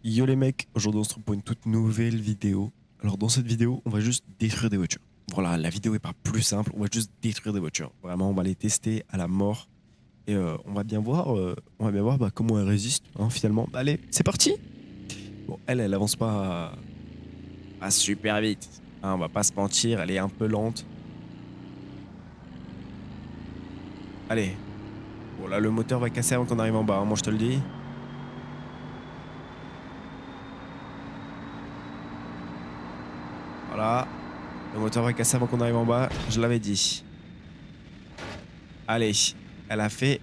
Yo les mecs, aujourd'hui on se retrouve pour une toute nouvelle vidéo. Alors dans cette vidéo, on va juste détruire des voitures. Voilà, la vidéo est pas plus simple, on va juste détruire des voitures. Vraiment, on va les tester à la mort. Et on va bien voir, comment elles résistent, hein, finalement. Bah, allez, c'est parti. Bon, elle avance pas super vite. Hein, on va pas se mentir, elle est un peu lente. Allez. Bon là, le moteur va casser avant qu'on arrive en bas, hein, moi je te le dis. Voilà. Le moteur va casser avant qu'on arrive en bas, je l'avais dit. Allez, elle a fait...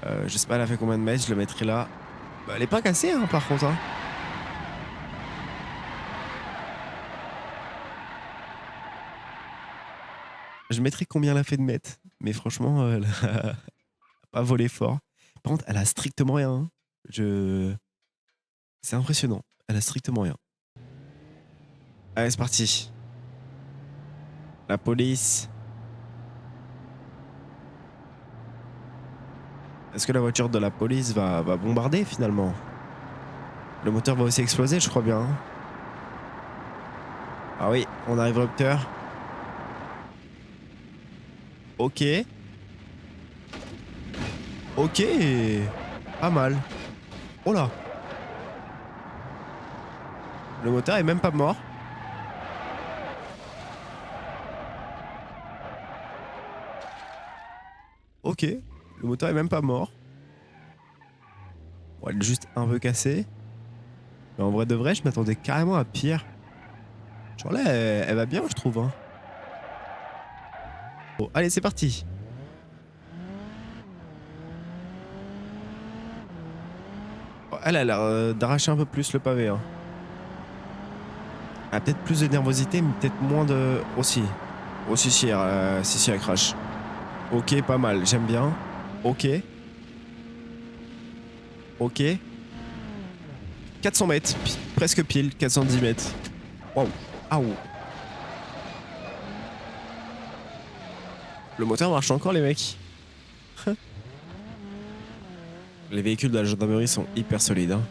je sais pas, elle a fait combien de mètres, je le mettrai là. Bah, elle est pas cassée, hein, par contre. Hein. Je mettrai combien elle a fait de mètres. Mais franchement, elle a pas volé fort. Par contre, elle a strictement rien. Hein. C'est impressionnant. Elle a strictement rien. Allez, c'est parti. La police. Est-ce que la voiture de la police va bombarder finalement? Le moteur va aussi exploser, je crois bien. Hein. Ah oui, on arrive rupteur. Ok. Ok. Pas mal. Oh là. Le moteur est même pas mort. Ok. Le moteur est même pas mort. Bon, elle est juste un peu cassée. Mais en vrai de vrai, je m'attendais carrément à pire. Genre là, elle va bien, je trouve. Hein. Bon, allez, c'est parti. Oh, elle a l'air d'arracher un peu plus le pavé. Hein. Elle a peut-être plus de nervosité, mais peut-être moins de... Aussi. Aussi, si, si, elle crache. Ok, pas mal, j'aime bien. Ok. Ok. 400 mètres, presque pile, 410 mètres. Waouh. Aouh. Le moteur marche encore, les mecs. Les véhicules de la gendarmerie sont hyper solides. Hein.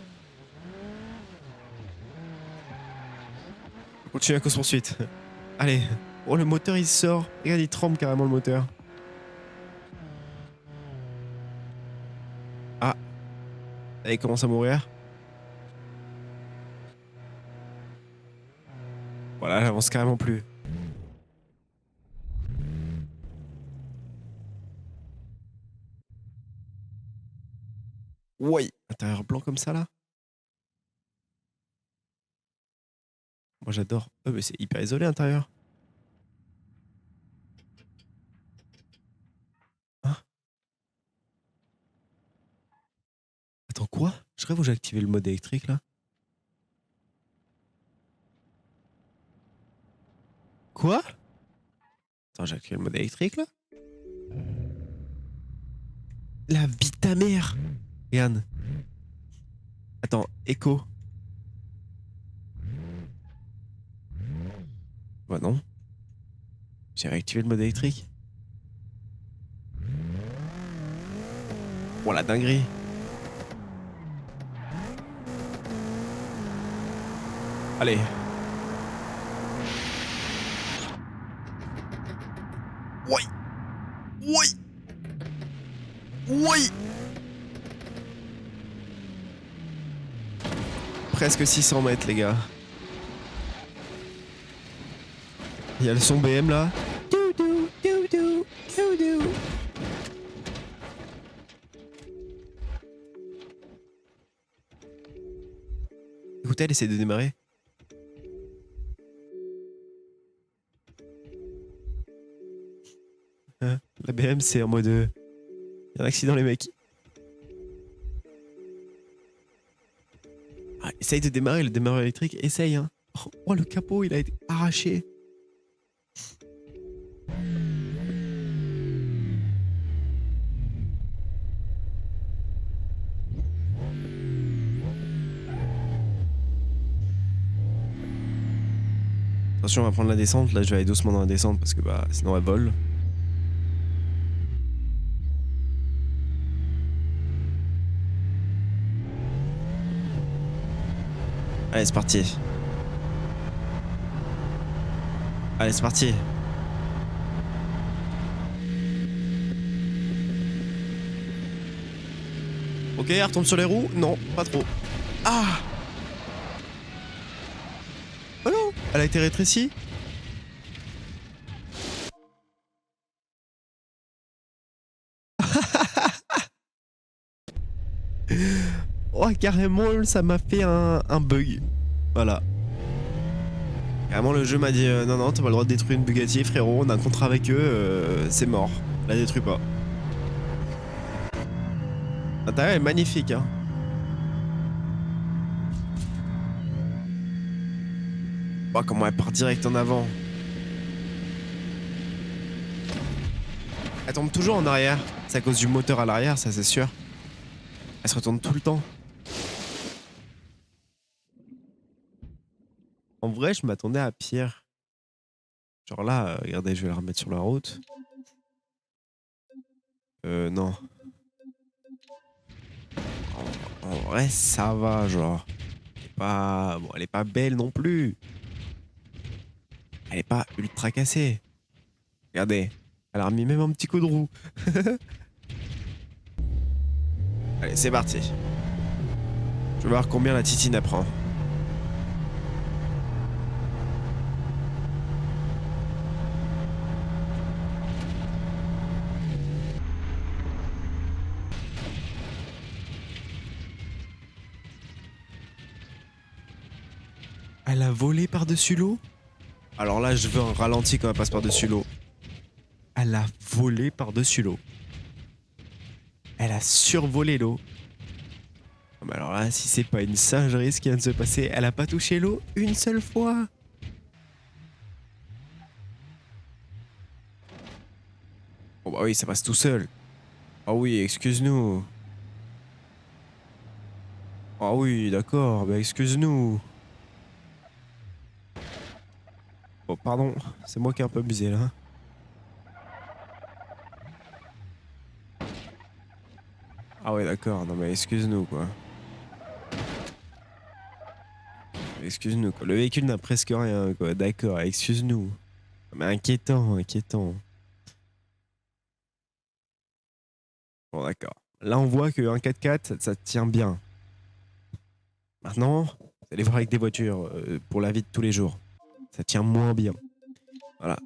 On continue la course-poursuite. Allez. Oh, le moteur, il sort. Regarde, il tremble carrément, le moteur. Ah. Elle commence à mourir. Voilà, elle avance carrément plus. Ouais. Intérieur blanc comme ça, là. Moi, j'adore. Oh, mais c'est hyper isolé, l'intérieur. Hein? Attends, quoi? Je rêve où j'ai activé le mode électrique, là. Quoi? Attends, j'ai activé le mode électrique, là. La vie de ta mère. Regarde. Attends, écho. Bah non. J'ai réactivé le mode électrique. Oh la dinguerie. Allez. Oui. Oui. Oui. Presque 600 mètres, les gars. Il y a le son BM là. Doudou, doudou, doudou. Écoutez, elle essaie de démarrer. Hein, la BM, c'est en mode. Il y a un accident, les mecs. Ah, essaye de démarrer, le démarreur électrique. Essaye, hein. Oh, le capot, il a été arraché. Attention, on va prendre la descente. Là, je vais aller doucement dans la descente parce que bah sinon elle vole. Allez, c'est parti. Allez, c'est parti. Ok, elle retombe sur les roues. Non, pas trop. Ah! Oh non! Elle a été rétrécie. Oh, carrément, ça m'a fait un bug. Voilà. Carrément, le jeu m'a dit non, non, t'as pas le droit de détruire une Bugatti, frérot. On a un contrat avec eux, c'est mort. La détruis pas. L'intérieur est magnifique, hein. Oh, comment elle part direct en avant. Elle tombe toujours en arrière. C'est à cause du moteur à l'arrière, ça c'est sûr. Elle se retourne tout le temps. En vrai, je m'attendais à pire. Genre là, regardez, je vais la remettre sur la route. Non. En vrai, ça va, genre. Elle est pas... Bon, elle est pas belle non plus. Elle est pas ultra cassée. Regardez. Elle a remis même un petit coup de roue. Allez, c'est parti. Je vais voir combien la titine apprend. Elle a volé par-dessus l'eau? Alors là, je veux un ralenti quand elle passe par-dessus l'eau. Elle a volé par-dessus l'eau. Elle a survolé l'eau. Mais alors là, si c'est pas une singerie ce qui vient de se passer, elle a pas touché l'eau une seule fois. Bon bah oui, ça passe tout seul. Ah oui, excuse-nous. Ah oui, d'accord, bah excuse-nous. Oh pardon, c'est moi qui ai un peu abusé là. Ah ouais, d'accord, non mais excuse-nous quoi. Excuse-nous quoi. Le véhicule n'a presque rien quoi, d'accord, excuse-nous. Mais inquiétant, inquiétant. Bon d'accord. Là on voit qu'un 4x4 ça tient bien. Maintenant, vous allez voir avec des voitures pour la vie de tous les jours. Ça tient moins bien. Voilà.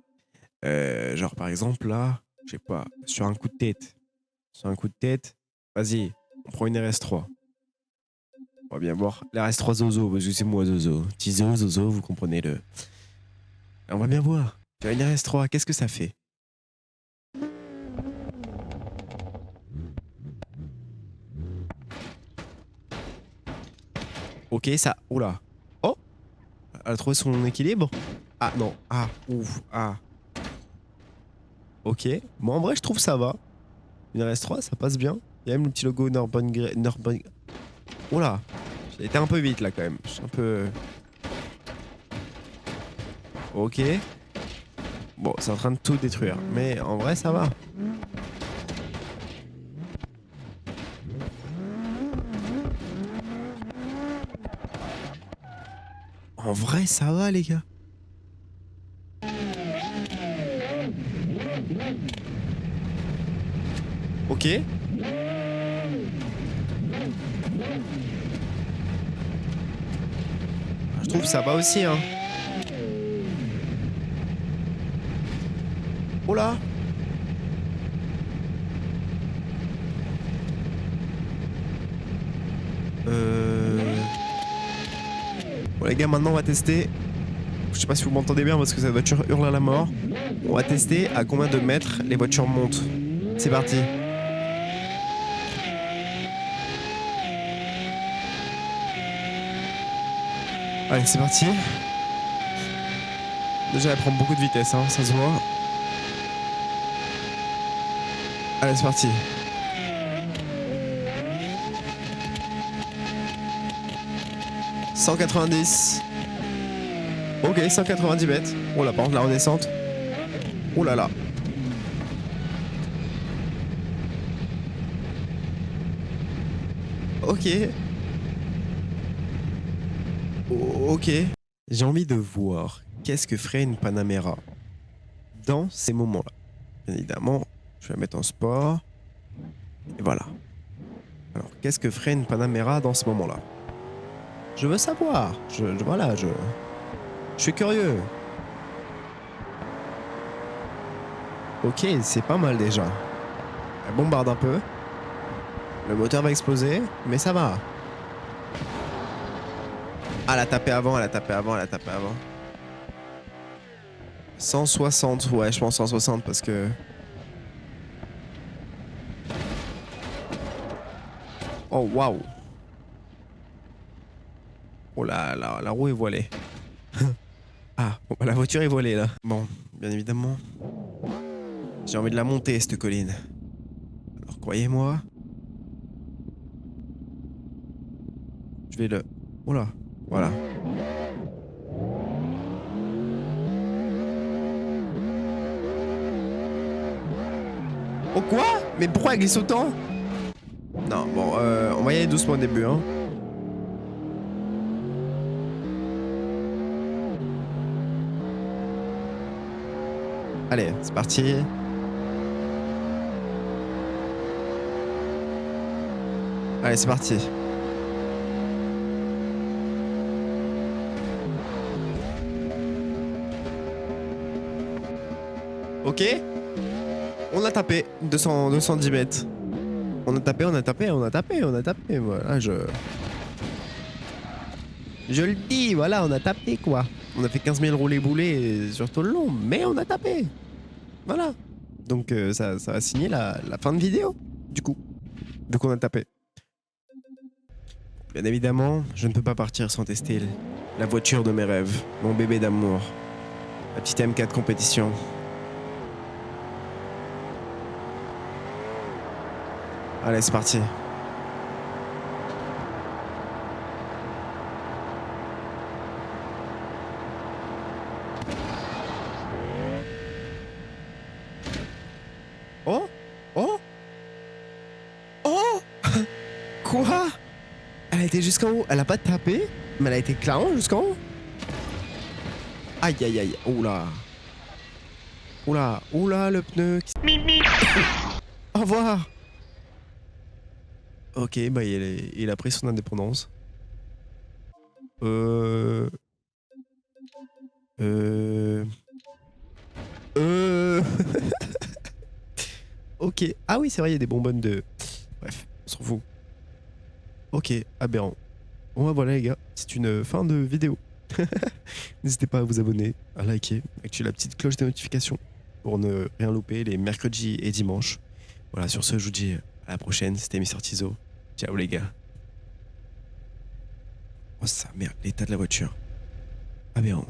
Genre par exemple là, je sais pas, sur un coup de tête. Sur un coup de tête, vas-y, on prend une RS3. On va bien voir la RS3 Zozo, parce que c'est moi Zozo. Tizo, Zozo, vous comprenez le. On va bien voir. Sur une RS3, qu'est-ce que ça fait? Ok, ça. Oula. Oh! Elle a trouvé son équilibre? Ah non. Ah, ouf. Ah. Ok. Moi en vrai, je trouve ça va. Une RS3, ça passe bien. Il y a même le petit logo Nurban. Oula. J'ai été un peu vite là quand même. Je suis un peu. Ok. Bon, c'est en train de tout détruire. Mais en vrai, ça va. En vrai, ça va, les gars. Ok. Je trouve ça va aussi, hein. Oh là. Bon les gars, maintenant on va tester. Je sais pas si vous m'entendez bien parce que cette voiture hurle à la mort. On va tester à combien de mètres les voitures montent. C'est parti. Allez, c'est parti. Déjà, elle prend beaucoup de vitesse, hein, ça se voit. Allez, c'est parti. « 190. Ok, 190 mètres. Oh là, par contre, la redescente. Oh là là. Ok. Ok. J'ai envie de voir qu'est-ce que ferait une Panamera dans ces moments-là. Bien évidemment, je vais la mettre en sport. Et voilà. Alors, qu'est-ce que ferait une Panamera dans ce moment-là? Je veux savoir. Voilà, je suis curieux. Ok, c'est pas mal déjà. Elle bombarde un peu. Le moteur va exploser, mais ça va. Ah, elle a tapé avant, elle a tapé avant, elle a tapé avant. 160, ouais, je pense 160 parce que... Oh, waouh. Oh là, la roue est voilée. Ah, bon, bah, la voiture est voilée là. Bon, bien évidemment. J'ai envie de la monter, cette colline. Alors, croyez-moi. Je vais le... Oh là, voilà. Oh quoi? Mais pourquoi elle glisse autant? Non, bon, on va y aller doucement au début, hein. Allez, c'est parti. Allez, c'est parti. Ok. On a tapé 210 mètres. On a tapé, on a tapé, on a tapé, on a tapé. Voilà, je le dis, voilà, on a tapé quoi. On a fait 15 000 roulés-boulés sur tout le long, mais on a tapé. Voilà. Donc ça va signer la fin de vidéo, du coup. Donc on a tapé. Bien évidemment, je ne peux pas partir sans tester la voiture de mes rêves, mon bébé d'amour, la petite M4 compétition. Allez, c'est parti. Oh? Oh? Oh? Quoi? Elle a été jusqu'en haut. Elle a pas tapé, mais elle a été clairement jusqu'en haut. Aïe aïe aïe. Oula. Oula. Oula, le pneu. Au revoir. Ok, bah il a pris son indépendance. Euh... Euh... Euh... ok. Ah oui, c'est vrai, il y a des bonbonnes de... Bref, on s'en fout. Ok, aberrant. Bon bah voilà les gars, c'est une fin de vidéo. N'hésitez pas à vous abonner, à liker, activer la petite cloche de notification pour ne rien louper les mercredis et dimanches. Voilà, sur ce, je vous dis à la prochaine. C'était Mister Tizo. Ciao les gars. Oh ça, merde, l'état de la voiture. Aberrant.